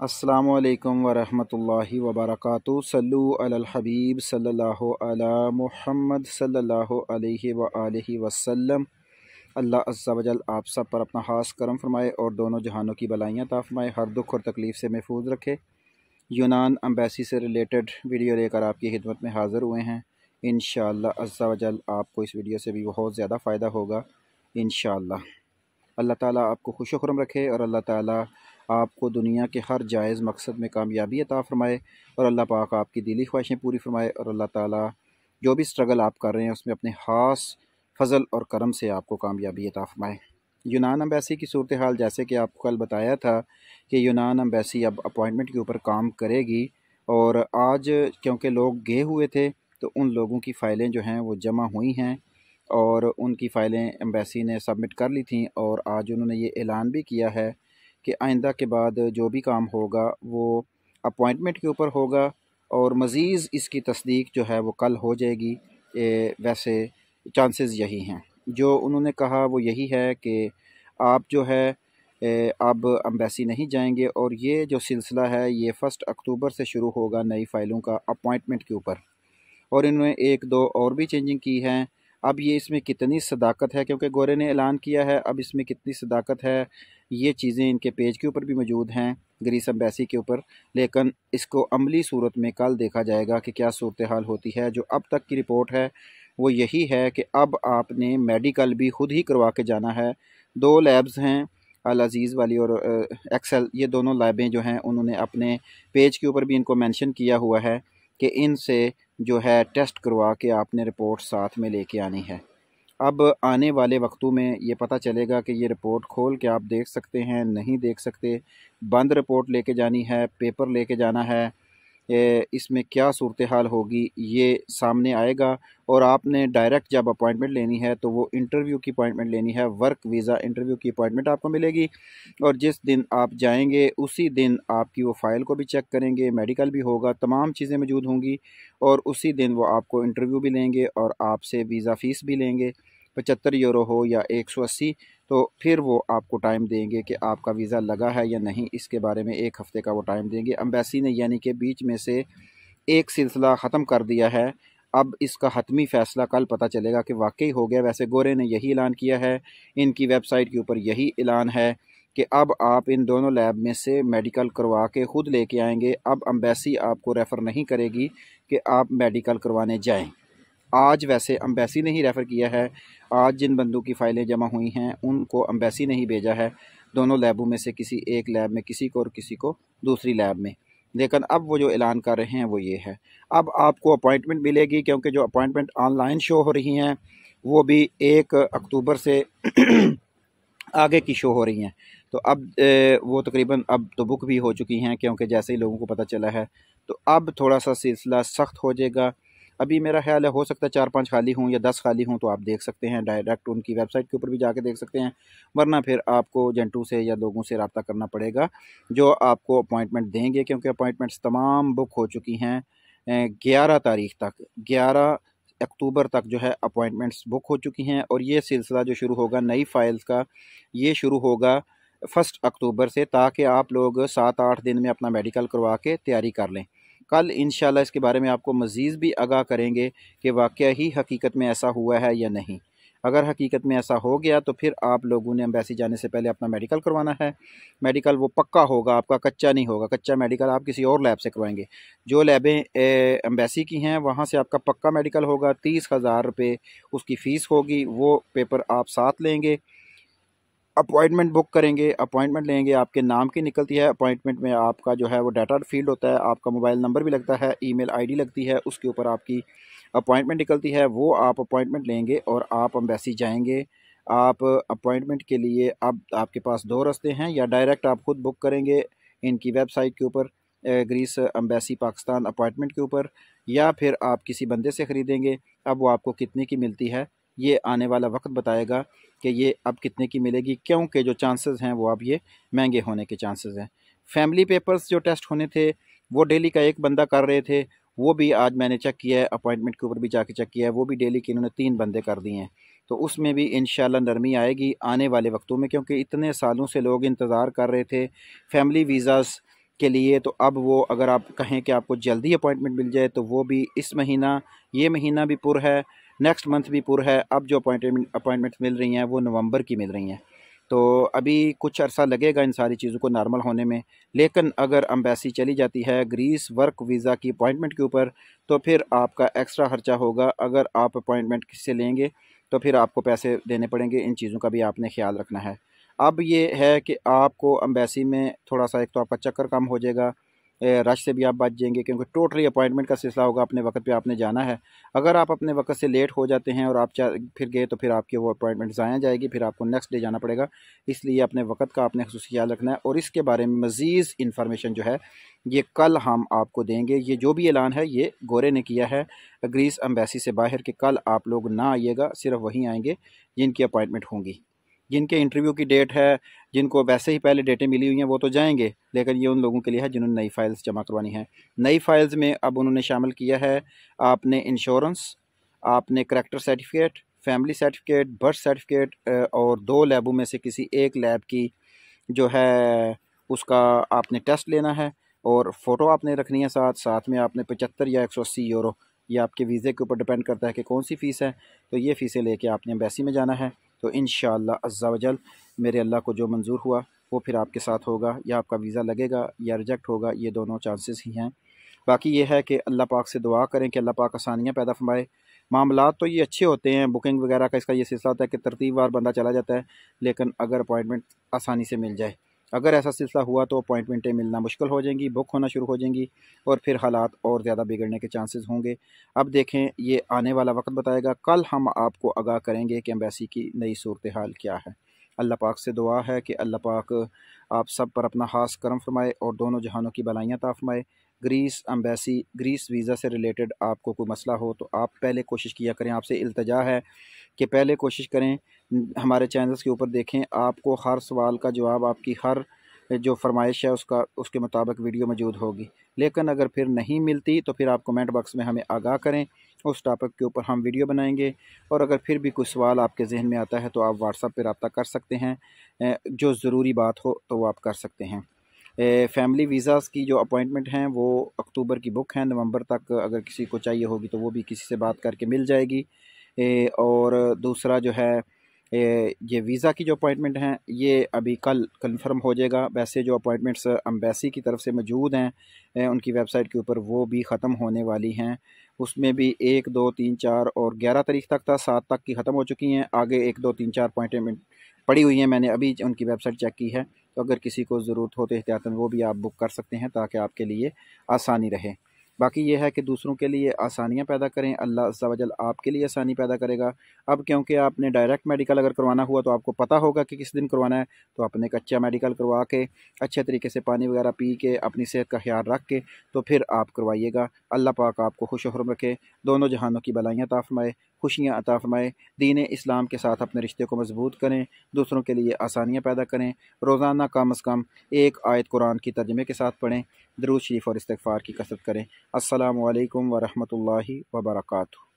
अस्सलामुअलैकुम वरहमतुल्लाहि वबरकातुहू। सल्लु अलल हबीब सल्लल्लाहु अला मुहम्मद सल्लल्लाहु अलैहि व आलिहि वसल्लम। अल्लाह अज़्ज़ा वजल आप सब पर अपना खास करम फरमाए और दोनों जहानों की भलाइयाँ अता फरमाए, हर दुख और तकलीफ़ से महफूज रखे। यूनान एम्बेसी से रिलेटेड वीडियो लेकर आपकी खिदमत में हाज़िर हुए हैं। इंशाअल्लाह अज़्ज़ा वजल आपको इस वीडियो से भी बहुत ज़्यादा फ़ायदा होगा इंशाअल्लाह। अल्लाह ताला आपको खुश खुरम रखे और अल्लाह ताला आपको दुनिया के हर जायज़ मकसद में कामयाबी अता फ़रमाए और अल्लाह पाक आपकी दिली ख्वाहिशें पूरी फ़रमाए और अल्लाह ताला जो भी स्ट्रगल आप कर रहे हैं उसमें अपने ख़ास फ़ज़ल और करम से आपको कामयाबी अता फ़रमाए। यूनान एम्बेसी की सूरत हाल, जैसे कि आपको कल बताया था कि यूनान एम्बेसी अब अपॉइंटमेंट के ऊपर काम करेगी और आज क्योंकि लोग गए हुए थे तो उन लोगों की फ़ाइलें जो हैं वो जमा हुई हैं और उनकी फ़ाइलें एम्बेसी ने सबमिट कर ली थी और आज उन्होंने ये ऐलान भी किया है कि आइंदा के बाद जो भी काम होगा वो अपॉइंटमेंट के ऊपर होगा और मज़ीद इसकी तस्दीक जो है वो कल हो जाएगी। वैसे चांसेस यही हैं। जो उन्होंने कहा वो यही है कि आप जो है अब एम्बेसी नहीं जाएंगे और ये जो सिलसिला है ये 1 अक्टूबर से शुरू होगा नई फ़ाइलों का अपॉइंटमेंट के ऊपर। और इन्होंने एक दो और भी चेंजिंग की हैं। अब ये इसमें कितनी सदाकत है, क्योंकि गोरे ने ऐलान किया है, अब इसमें कितनी सदाकत है ये चीज़ें इनके पेज के ऊपर भी मौजूद हैं ग्रीस एम्बेसी के ऊपर, लेकिन इसको अमली सूरत में कल देखा जाएगा कि क्या सूरत हाल होती है। जो अब तक की रिपोर्ट है वो यही है कि अब आपने मेडिकल भी खुद ही करवा के जाना है। 2 लैब्स हैं, अल अज़ीज़ वाली और एक्सेल, ये दोनों लैबें जो हैं उन्होंने अपने पेज के ऊपर भी इनको मेंशन किया हुआ है कि इनसे जो है टेस्ट करवा के आपने रिपोर्ट साथ में लेके आनी है। अब आने वाले वक्तों में ये पता चलेगा कि ये रिपोर्ट खोल के आप देख सकते हैं, नहीं देख सकते, बंद रिपोर्ट लेके जानी है, पेपर लेके जाना है, इसमें क्या सूरत हाल होगी ये सामने आएगा। और आपने डायरेक्ट जब अपॉइंटमेंट लेनी है तो वो इंटरव्यू की अपॉइंटमेंट लेनी है, वर्क वीज़ा इंटरव्यू की अपॉइंटमेंट आपको मिलेगी और जिस दिन आप जाएंगे उसी दिन आपकी वो फ़ाइल को भी चेक करेंगे, मेडिकल भी होगा, तमाम चीज़ें मौजूद होंगी और उसी दिन वो आपको इंटरव्यू भी लेंगे और आपसे वीज़ा फ़ीस भी लेंगे, 75 यूरो हो या 180। तो फिर वो आपको टाइम देंगे कि आपका वीज़ा लगा है या नहीं, इसके बारे में 1 हफ़्ते का वो टाइम देंगे। एम्बेसी ने यानी कि बीच में से एक सिलसिला ख़त्म कर दिया है। अब इसका हतमी फ़ैसला कल पता चलेगा कि वाकई हो गया। वैसे गोरे ने यही ऐलान किया है, इनकी वेबसाइट के ऊपर यही ऐलान है कि अब आप इन दोनों लैब में से मेडिकल करवा के ख़ुद लेके आएंगे। अब एम्बेसी आपको रेफ़र नहीं करेगी कि आप मेडिकल करवाने जाएं। आज वैसे एम्बेसी ने ही रेफ़र किया है, आज जिन बंदों की फ़ाइलें जमा हुई हैं उनको एम्बेसी ने ही भेजा है, दोनों लैबों में से किसी एक लैब में किसी को और किसी को दूसरी लैब में। लेकिन अब वो जो ऐलान कर रहे हैं वो ये है, अब आपको अपॉइंटमेंट मिलेगी, क्योंकि जो अपॉइंटमेंट ऑनलाइन शो हो रही हैं वो भी 1 अक्टूबर से आगे की शो हो रही हैं। तो अब वो तकरीबन अब तो बुक भी हो चुकी हैं, क्योंकि जैसे ही लोगों को पता चला है तो अब थोड़ा सा सिलसिला सख्त हो जाएगा। अभी मेरा ख्याल है हो सकता है 4-5 खाली हों या 10 खाली हों, तो आप देख सकते हैं, डायरेक्ट उनकी वेबसाइट के ऊपर भी जाके देख सकते हैं, वरना फिर आपको एजेंटों से या लोगों से रब्ता करना पड़ेगा जो आपको अपॉइंटमेंट देंगे, क्योंकि अपॉइंटमेंट्स तमाम बुक हो चुकी हैं। 11 तारीख तक, 11 अक्टूबर तक जो है अपॉइंटमेंट्स बुक हो चुकी हैं और ये सिलसिला जो शुरू होगा नई फ़ाइल्स का, ये शुरू होगा 1 अक्टूबर से, ताकि आप लोग 7-8 दिन में अपना मेडिकल करवा के तैयारी कर लें। कल इंशाल्लाह इसके बारे में आपको मज़ीद भी आगाह करेंगे कि वाक़या ही हकीकत में ऐसा हुआ है या नहीं। अगर हकीकत में ऐसा हो गया तो फिर आप लोगों ने एम्बेसी जाने से पहले अपना मेडिकल करवाना है। मेडिकल वो पक्का होगा, आपका कच्चा नहीं होगा। कच्चा मेडिकल आप किसी और लैब से करवाएंगे। जो लैबें एम्बेसी की हैं वहाँ से आपका पक्का मेडिकल होगा, 30,000 रुपये उसकी फ़ीस होगी, वो पेपर आप साथ लेंगे, अपॉइंटमेंट बुक करेंगे, अपॉइंटमेंट लेंगे, आपके नाम की निकलती है। अपॉइंटमेंट में आपका जो है वो डाटा फील्ड होता है, आपका मोबाइल नंबर भी लगता है, ईमेल आईडी लगती है, उसके ऊपर आपकी अपॉइंटमेंट निकलती है। वो आप अपॉइंटमेंट लेंगे और आप एम्बेसी जाएंगे। आप अपॉइंटमेंट के लिए अब आपके पास 2 रास्ते हैं, या डायरेक्ट आप खुद बुक करेंगे इनकी वेबसाइट के ऊपर, ग्रीस एम्बेसी पाकिस्तान अपॉइंटमेंट के ऊपर, या फिर आप किसी बंदे से ख़रीदेंगे। अब वो आपको कितने की मिलती है ये आने वाला वक्त बताएगा कि ये अब कितने की मिलेगी, क्योंकि जो चांसेस हैं वो अब ये महंगे होने के चांसेस हैं। फैमिली पेपर्स जो टेस्ट होने थे वो डेली का एक बंदा कर रहे थे, वो भी आज मैंने चेक किया है, अपॉइंटमेंट के ऊपर भी जाके चेक किया है, वो भी डेली के इन्होंने 3 बंदे कर दिए हैं। तो उसमें भी इंशाल्लाह नरमी आएगी आने वाले वक्तों में, क्योंकि इतने सालों से लोग इंतज़ार कर रहे थे फैमिली वीज़ाज़ के लिए, तो अब वो अगर आप कहें कि आपको जल्दी अपॉइंटमेंट मिल जाए तो वो भी इस महीना, ये महीना भी पुर है, नेक्स्ट मंथ भी पुर है। अब जो अपॉइंटमेंट्स मिल रही हैं वो नवंबर की मिल रही हैं। तो अभी कुछ अरसा लगेगा इन सारी चीज़ों को नॉर्मल होने में। लेकिन अगर एम्बेसी चली जाती है ग्रीस वर्क वीज़ा की अपॉइंटमेंट के ऊपर, तो फिर आपका एक्स्ट्रा खर्चा होगा। अगर आप अपॉइंटमेंट किससे लेंगे तो फिर आपको पैसे देने पड़ेंगे। इन चीज़ों का भी आपने ख्याल रखना है। अब ये है कि आपको एम्बेसी में थोड़ा सा, एक तो आपका चक्कर कम हो जाएगा, रश से भी आप बच जाएंगे, क्योंकि टोटली अपॉइंटमेंट का सिलसिला होगा, अपने वक्त पे आपने जाना है। अगर आप अपने वक्त से लेट हो जाते हैं और आप फिर गए तो फिर आपकी वो अपॉइंटमेंट ज़ाया जाएगी, फिर आपको नेक्स्ट डे जाना पड़ेगा। इसलिए अपने वक्त का आपने ख़ुसूसी ख्याल रखना है। और इसके बारे में मज़ीद इन्फॉर्मेशन जो है ये कल हम आपको देंगे। ये जो भी ऐलान है ये गोरे ने किया है ग्रीस एम्बेसी से बाहर, कि कल आप लोग ना आइएगा, सिर्फ वहीं आएंगे जिनकी अपॉइंटमेंट होंगी। जिनके इंटरव्यू की डेट है, जिनको वैसे ही पहले डेटें मिली हुई हैं वो तो जाएंगे, लेकिन ये उन लोगों के लिए है जिन्होंने नई फ़ाइल्स जमा करवानी है। नई फ़ाइल्स में अब उन्होंने शामिल किया है आपने इंश्योरेंस, आपने character certificate, family certificate, birth certificate, और 2 लैबों में से किसी एक लैब की जो है उसका आपने टेस्ट लेना है, और फ़ोटो आपने रखनी है साथ। साथ में आपने 75 या 180 यूरो, ये आपके वीज़े के ऊपर डिपेंड करता है कि कौन सी फ़ीस है, तो ये फ़ीसें लेके आपने एम्बेसी में जाना है। तो इंशाअल्लाह अज़्ज़ा वजल मेरे अल्लाह को जो मंजूर हुआ वो फिर आपके साथ होगा, या आपका वीज़ा लगेगा या रिजेक्ट होगा, ये दोनों चांसेस ही हैं। बाकी ये है कि अल्लाह पाक से दुआ करें कि अल्लाह पाक आसानियाँ पैदा फरमाए। मामलात तो ये अच्छे होते हैं, बुकिंग वगैरह का इसका ये सिलसिला होता है कि तरतीबवार बंदा चला जाता है, लेकिन अगर अपॉइंटमेंट आसानी से मिल जाए, अगर ऐसा सिलसिला हुआ तो अपॉइंटमेंटें मिलना मुश्किल हो जाएंगी, बुक होना शुरू हो जाएंगी, और फिर हालात और ज़्यादा बिगड़ने के चांसेस होंगे। अब देखें, ये आने वाला वक्त बताएगा। कल हम आपको आगाह करेंगे कि एम्बेसी की नई सूरत हाल क्या है। अल्लाह पाक से दुआ है कि अल्लाह पाक आप सब पर अपना खास करम फरमाए और दोनों जहानों की भलाइयाँ अता फरमाए। ग्रीस एम्बेसी, ग्रीस वीज़ा से रिलेटेड आपको कोई मसला हो तो आप पहले कोशिश किया करें, आपसे इल्तजा है कि पहले कोशिश करें, हमारे चैनल्स के ऊपर देखें, आपको हर सवाल का जवाब, आपकी हर जो फरमाइश है उसका, उसके मुताबिक वीडियो मौजूद होगी। लेकिन अगर फिर नहीं मिलती तो फिर आप कमेंट बॉक्स में हमें आगाह करें, उस टॉपिक के ऊपर हम वीडियो बनाएंगे। और अगर फिर भी कोई सवाल आपके जहन में आता है तो आप व्हाट्सएप पर रब्ता कर सकते हैं, जो ज़रूरी बात हो तो वो आप कर सकते हैं। फैमिली वीज़ाज़ की जो अपॉइंटमेंट हैं वो अक्टूबर की बुक हैं, नवंबर तक अगर किसी को चाहिए होगी तो वो भी किसी से बात करके मिल जाएगी। और दूसरा जो है, ये वीज़ा की जो अपॉइंटमेंट हैं ये अभी कल कंफर्म हो जाएगा। वैसे जो अपॉइंटमेंट्स एम्बेसी की तरफ से मौजूद हैं उनकी वेबसाइट के ऊपर, वो भी ख़त्म होने वाली हैं। उसमें भी 1, 2, 3, 4 और 11 तारीख तक था, 7 तक की ख़त्म हो चुकी हैं। आगे 1, 2, 3, 4 अपॉइंटमेंट पड़ी हुई हैं, मैंने अभी उनकी वेबसाइट चेक की है। तो अगर किसी को ज़रूरत हो तो एहतियातन वो भी आप बुक कर सकते हैं, ताकि आपके लिए आसानी रहे। बाकी ये है कि दूसरों के लिए आसानियाँ पैदा करें, अल्लाह अज़्ज़ा वजल आपके लिए आसानी पैदा करेगा। अब क्योंकि आपने डायरेक्ट मेडिकल अगर करवाना हुआ तो आपको पता होगा कि किस दिन करवाना है, तो आपने एक अच्छा मेडिकल करवा के अच्छे तरीके से पानी वगैरह पी के अपनी सेहत का ख्याल रख के तो फिर आप करवाइएगा। अल्लाह पाक आपको खुश खुर्रम रखे, दोनों जहानों की भलाइयाँ अता फरमाए, खुशियाँ अता फरमाए, दीन इस्लाम के साथ अपने रिश्ते को मजबूत करें, दूसरों के लिए आसानियाँ पैदा करें। रोज़ाना कम अज़ कम एक आयत कुरान की तर्जुमे के साथ पढ़ें, दरूद शरीफ और इस्तिग़फ़ार की कसरत करें। अस्सलामु अलैकुम व रहमतुल्लाहि व बरकातुहू।